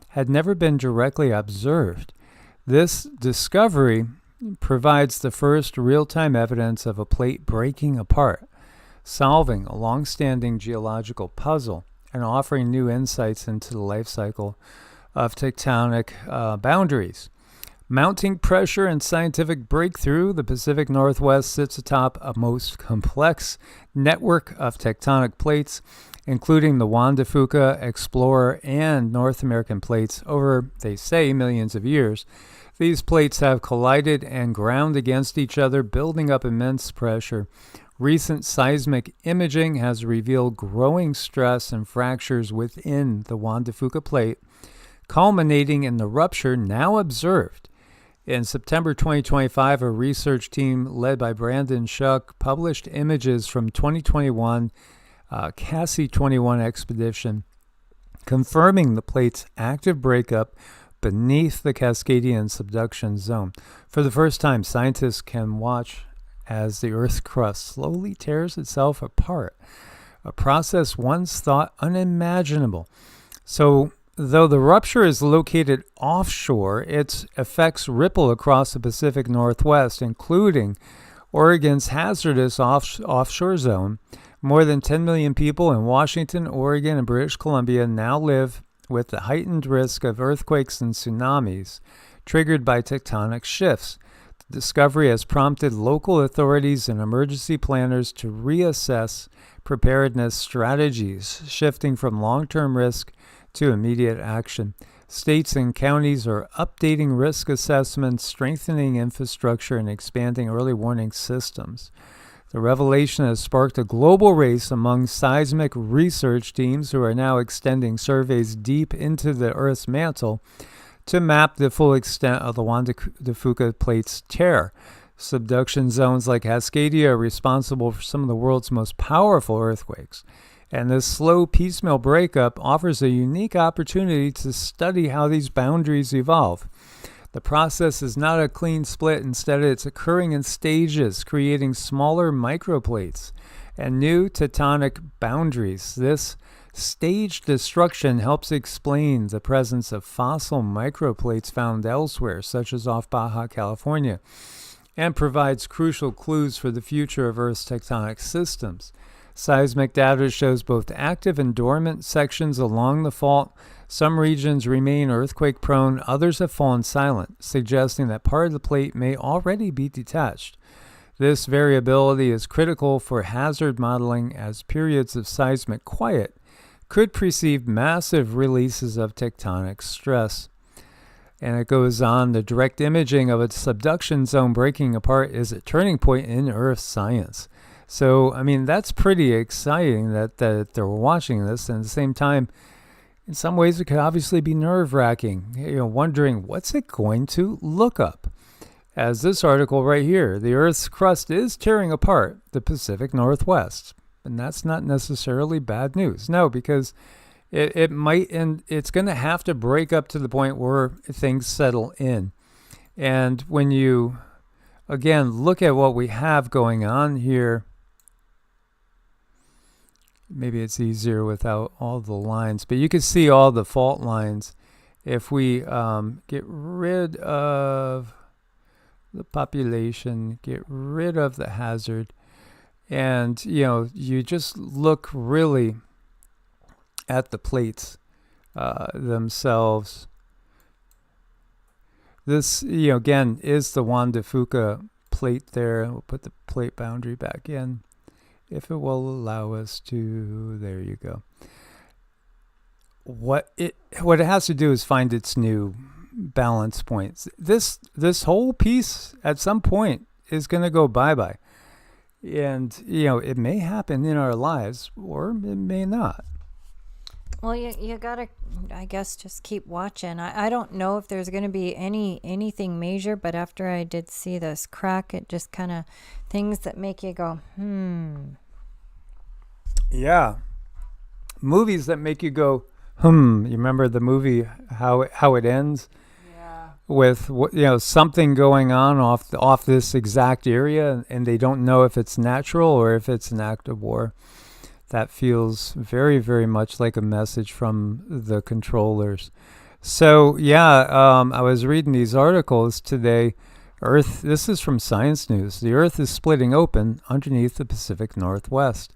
had never been directly observed. This discovery provides the first real-time evidence of a plate breaking apart, solving a long-standing geological puzzle and offering new insights into the life cycle of tectonic boundaries. Mounting pressure and scientific breakthrough, the Pacific Northwest sits atop a most complex network of tectonic plates, including the Juan de Fuca, Explorer, and North American plates over, they say, millions of years. These plates have collided and ground against each other, building up immense pressure. Recent seismic imaging has revealed growing stress and fractures within the Juan de Fuca plate, culminating in the rupture now observed. In September 2025, a research team led by Brandon Shuck published images from 2021 Cassie 21 expedition, confirming the plate's active breakup beneath the Cascadian subduction zone. For the first time, scientists can watch as the Earth's crust slowly tears itself apart, a process once thought unimaginable. So, though the rupture is located offshore, its effects ripple across the Pacific Northwest, including Oregon's hazardous offshore zone. More than 10 million people in Washington, Oregon, and British Columbia now live with the heightened risk of earthquakes and tsunamis triggered by tectonic shifts. The discovery has prompted local authorities and emergency planners to reassess preparedness strategies, shifting from long-term risk to immediate action. States and counties are updating risk assessments, strengthening infrastructure, and expanding early warning systems. The revelation has sparked a global race among seismic research teams who are now extending surveys deep into the Earth's mantle to map the full extent of the Juan de Fuca plate's tear. Subduction zones like Cascadia are responsible for some of the world's most powerful earthquakes. And this slow piecemeal breakup offers a unique opportunity to study how these boundaries evolve. The process is not a clean split. Instead, it's occurring in stages, creating smaller microplates and new tectonic boundaries. This staged destruction helps explain the presence of fossil microplates found elsewhere, such as off Baja California, and provides crucial clues for the future of Earth's tectonic systems. Seismic data shows both active and dormant sections along the fault. Some regions remain earthquake-prone, others have fallen silent, suggesting that part of the plate may already be detached. This variability is critical for hazard modeling, as periods of seismic quiet could precede massive releases of tectonic stress. And it goes on, the direct imaging of a subduction zone breaking apart is a turning point in Earth science. So, I mean, that's pretty exciting that they're watching this. And at the same time, in some ways, it could obviously be nerve-wracking, wondering what's it going to look up. As this article right here, the Earth's crust is tearing apart the Pacific Northwest. And that's not necessarily bad news. No, because it might, and it's going to have to break up to the point where things settle in. And when you, again, look at what we have going on here, maybe it's easier without all the lines, but you can see all the fault lines. If we get rid of the population, get rid of the hazard, and, you just look really at the plates themselves. This, again, is the Juan de Fuca plate there. We'll put the plate boundary back in, if it will allow us to. There you go. What it has to do is find its new balance points. This whole piece at some point is going to go bye-bye. And, it may happen in our lives, or it may not. Well, you gotta, I guess, just keep watching. I don't know if there's going to be anything major, but after I did see this crack, it just kind of things that make you go, Yeah. Movies that make you go, You remember the movie, how it ends? With something going on off this exact area, and they don't know if it's natural or if it's an act of war. That feels very, very much like a message from the controllers. So I was reading these articles today. Earth, this is from Science News. The Earth is splitting open underneath the Pacific Northwest.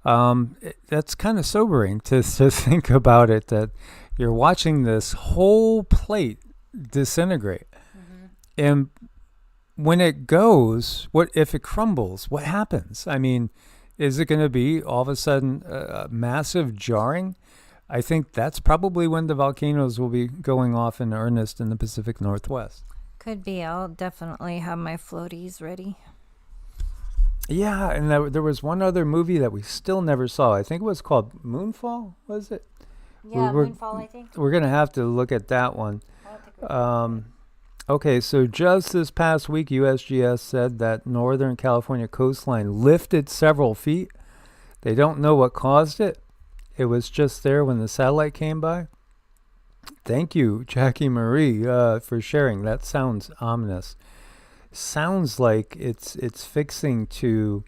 That's kind of sobering to think about it, that you're watching this whole plate disintegrate. And when it goes, what if it crumbles? What happens? I mean, is it going to be all of a sudden a massive jarring? I think that's probably when the volcanoes will be going off in earnest in the Pacific Northwest. Could be. I'll definitely have my floaties ready. Yeah, and there was one other movie that we still never saw. I think it was called Moonfall, was it? Yeah, Moonfall, I think. We're going to have to look at that one. Okay, so just this past week, USGS said that Northern California coastline lifted several feet. They don't know what caused it. It was just there when the satellite came by. Thank you, Jackie Marie, for sharing. That sounds ominous. Sounds like it's fixing to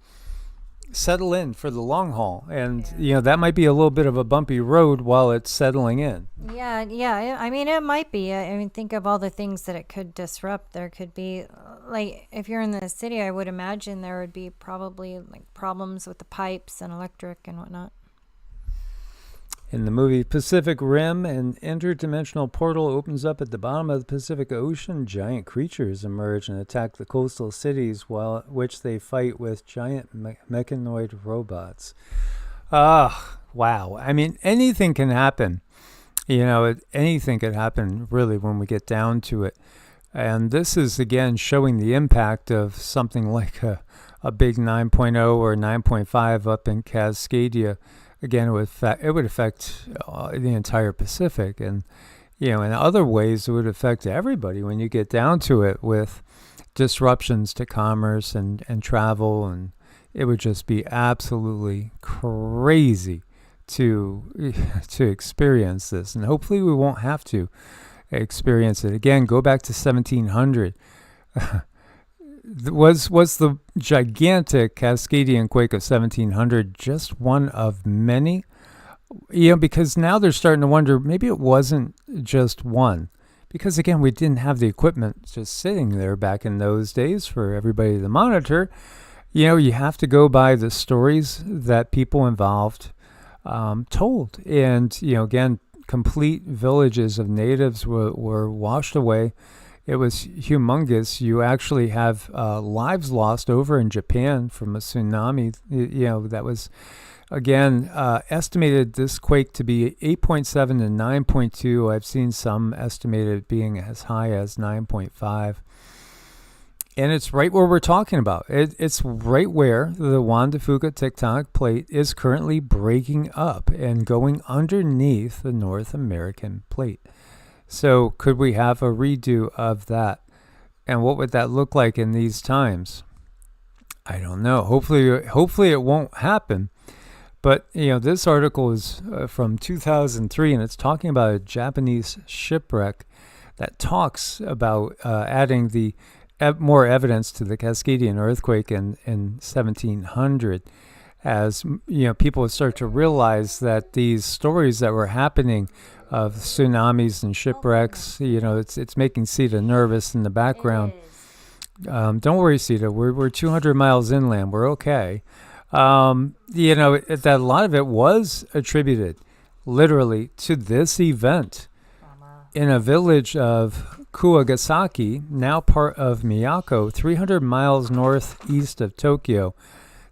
settle in for the long haul, and that might be a little bit of a bumpy road while it's settling in. Yeah. I mean, it might be. I mean, think of all the things that it could disrupt. There could be, like, if you're in the city, I would imagine there would be probably like problems with the pipes and electric and whatnot. In the movie Pacific Rim, an interdimensional portal opens up at the bottom of the Pacific Ocean. Giant creatures emerge and attack the coastal cities, which they fight with giant mechanoid robots. Wow. I mean, anything can happen Anything could happen really when we get down to it. And this is, again, showing the impact of something like a big 9.0 or 9.5 up in Cascadia. Again, it would affect the entire Pacific. And, in other ways, it would affect everybody when you get down to it, with disruptions to commerce and travel. And it would just be absolutely crazy to experience this. And hopefully we won't have to experience it again. Go back to 1700. was the gigantic Cascadian quake of 1700 just one of many? Because now they're starting to wonder, maybe it wasn't just one. Because again, we didn't have the equipment just sitting there back in those days for everybody to monitor. You have to go by the stories that people involved told. And, again, complete villages of natives were washed away. It was humongous. You actually have lives lost over in Japan from a tsunami. That was, again, estimated this quake to be 8.7 and 9.2. I've seen some estimated being as high as 9.5. And it's right where we're talking about. It's right where the Juan de Fuca tectonic plate is currently breaking up and going underneath the North American plate. So could we have a redo of that? And what would that look like in these times? I don't know. Hopefully it won't happen. But, this article is from 2003, and it's talking about a Japanese shipwreck that talks about adding the more evidence to the Cascadian earthquake in 1700, as people start to realize that these stories that were happening of tsunamis and shipwrecks, it's making Sita nervous in the background. Don't worry, Sita, we're 200 miles inland, we're okay. That a lot of it was attributed literally to this event in a village of Kuwagasaki, now part of Miyako, 300 miles northeast of Tokyo.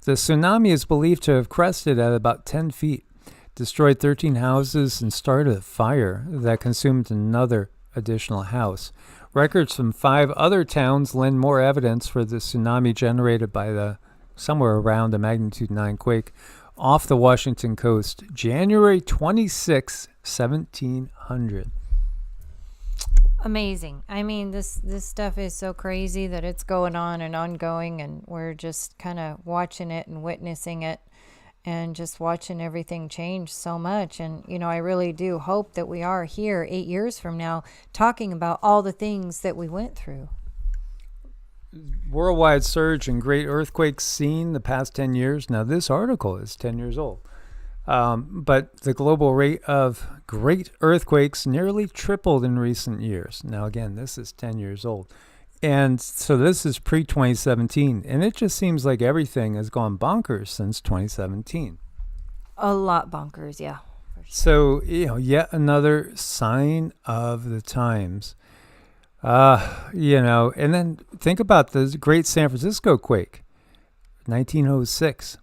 The tsunami is believed to have crested at about 10 feet, destroyed 13 houses, and started a fire that consumed another additional house. Records from 5 other towns lend more evidence for the tsunami generated by the somewhere around a magnitude 9 quake off the Washington coast, January 26, 1700. Amazing. I mean, this stuff is so crazy that it's going on and ongoing, and we're just kind of watching it and witnessing it and just watching everything change so much. And, I really do hope that we are here 8 years from now talking about all the things that we went through. Worldwide surge in great earthquakes seen the past 10 years. Now, this article is 10 years old. But the global rate of great earthquakes nearly tripled in recent years. Now, again, this is 10 years old. And so this is pre-2017. And it just seems like everything has gone bonkers since 2017. A lot bonkers, yeah. So, yet another sign of the times. And then think about the great San Francisco quake, 1906.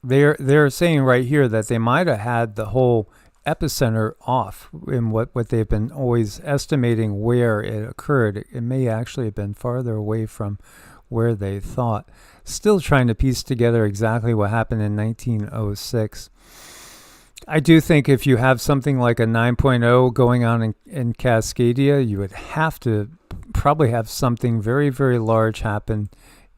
They're saying right here that they might have had the whole epicenter off in what they've been always estimating where it occurred. It may actually have been farther away from where they thought. Still trying to piece together exactly what happened in 1906. I do think if you have something like a 9.0 going on in Cascadia, you would have to probably have something very, very large happen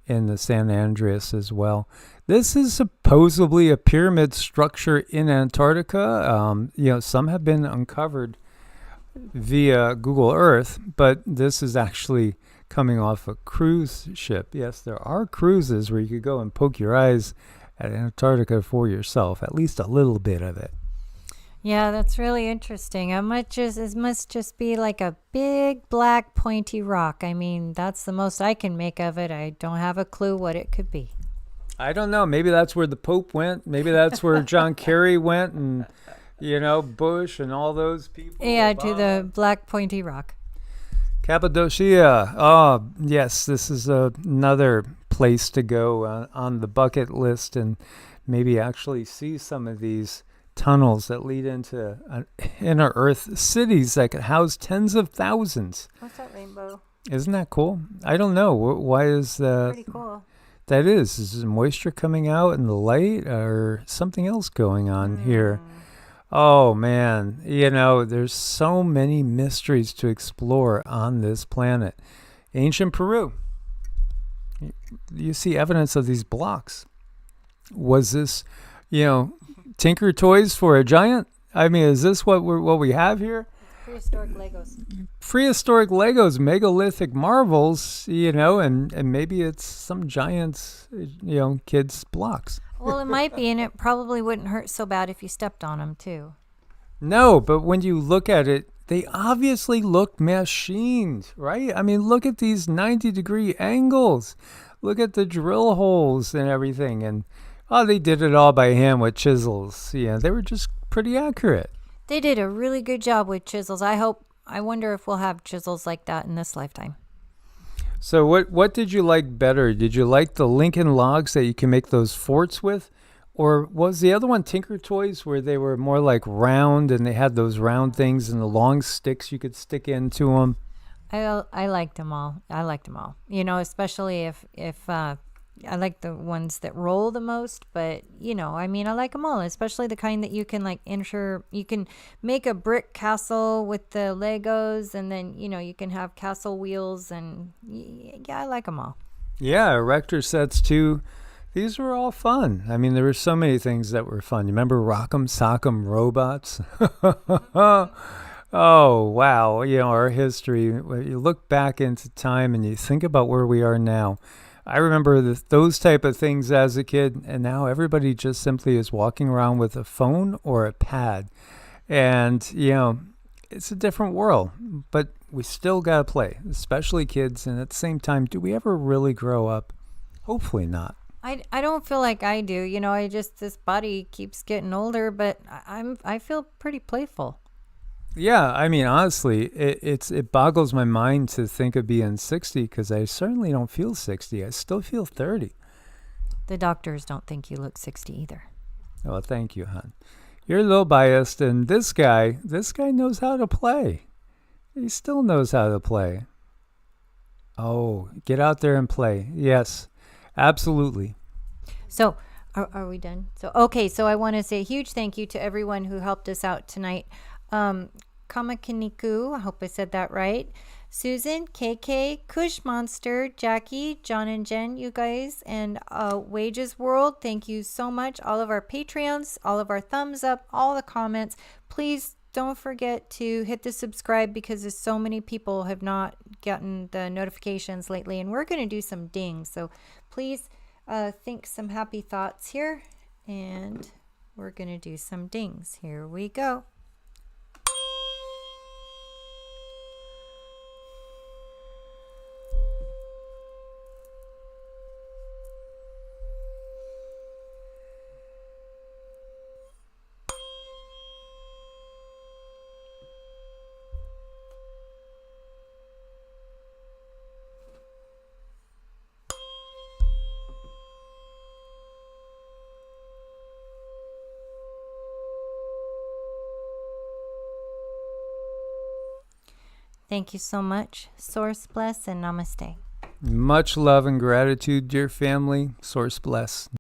in the San Andreas as well. This is supposedly a pyramid structure in Antarctica. Some have been uncovered via Google Earth, but this is actually coming off a cruise ship. Yes, there are cruises where you could go and poke your eyes at Antarctica for yourself, at least a little bit of it. Yeah, that's really interesting. It must just be like a big black pointy rock. I mean, that's the most I can make of it. I don't have a clue what it could be. I don't know. Maybe that's where the Pope went. Maybe that's where John Kerry went, and Bush and all those people. Yeah, Obama. to the black pointy rock. Cappadocia. Oh, yes, this is another place to go on the bucket list and maybe actually see some of these tunnels that lead into inner Earth cities that could house tens of thousands. What's that rainbow? Isn't that cool? I don't know. Why is that? Pretty cool. That is moisture coming out in the light or something else going on here? Oh, man. There's so many mysteries to explore on this planet. Ancient Peru. You see evidence of these blocks. Was this, Tinker Toys for a giant? I mean, is this what we have here? Prehistoric Legos. Prehistoric Legos, megalithic marvels, and maybe it's some giants, kids' blocks. Well, it might be, and it probably wouldn't hurt so bad if you stepped on them, too. No, but when you look at it, they obviously look machined, right? I mean, look at these 90-degree angles. Look at the drill holes and everything. And, they did it all by hand with chisels. Yeah, they were just pretty accurate. They did a really good job with chisels. I wonder if we'll have chisels like that in this lifetime. So what did you like better? Did you like the Lincoln logs that you can make those forts with? Or was the other one Tinker Toys where they were more like round and they had those round things and the long sticks you could stick into them? I liked them all. Especially if I like the ones that roll the most, but I like them all, especially the kind that you can you can make a brick castle with the Legos, and then you can have castle wheels, and I like them all. Yeah, erector sets too. These were all fun. I mean, there were so many things that were fun. You remember Rock'em Sock'em Robots? Oh, wow. Our history. You look back into time and you think about where we are now. I remember those type of things as a kid, and now everybody just simply is walking around with a phone or a pad. And, it's a different world, but we still got to play, especially kids. And at the same time, do we ever really grow up? Hopefully not. I don't feel like I do. This body keeps getting older, but I feel pretty playful. Yeah, I mean, honestly, it boggles my mind to think of being 60 because I certainly don't feel 60. I still feel 30. The doctors don't think you look 60 either. Well, thank you, hon. You're a little biased, and this guy knows how to play. He still knows how to play. Oh, get out there and play. Yes, absolutely. So, are we done? So I want to say a huge thank you to everyone who helped us out tonight. Kamakiniku, I hope I said that right. Susan, KK, Kush Monster, Jackie, John and Jen, you guys, and Wages World, thank you so much. All of our Patreons, all of our thumbs up, all the comments. Please don't forget to hit the subscribe because there's so many people have not gotten the notifications lately, and we're going to do some dings. So please think some happy thoughts here, and we're going to do some dings. Here we go. Thank you so much. Source bless and namaste. Much love and gratitude, dear family. Source bless.